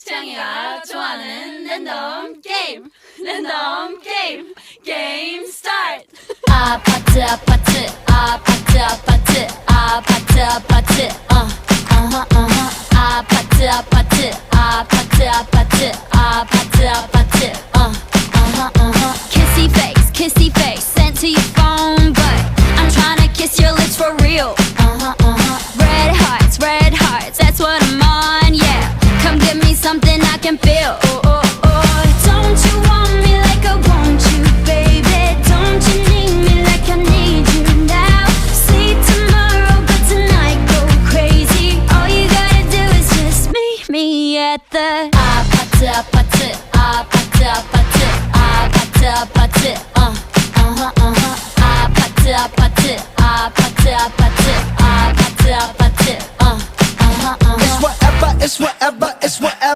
태양이가 좋아하는 랜덤 게임 게임 스타트. 아파트 아파트 아파트 아파트 아파트 아파트 아파트 아파트 아파트 아파트 아파트 아파트 kissy face sent to your phone but I'm tryna kiss your lips for real. Red hearts, that's what I'm on, yeah. Come give me something I can feel. Don't you want me like I want you, baby? Don't you need me like I need you now? See tomorrow, but tonight go crazy. All you gotta do is just meet me at the 아파트 아파트 아파트 아파트 아파트 아파트 아파트 아파트 아파트 아파트 아파트 아파트 It's whatever, it's whatever, it's whatever.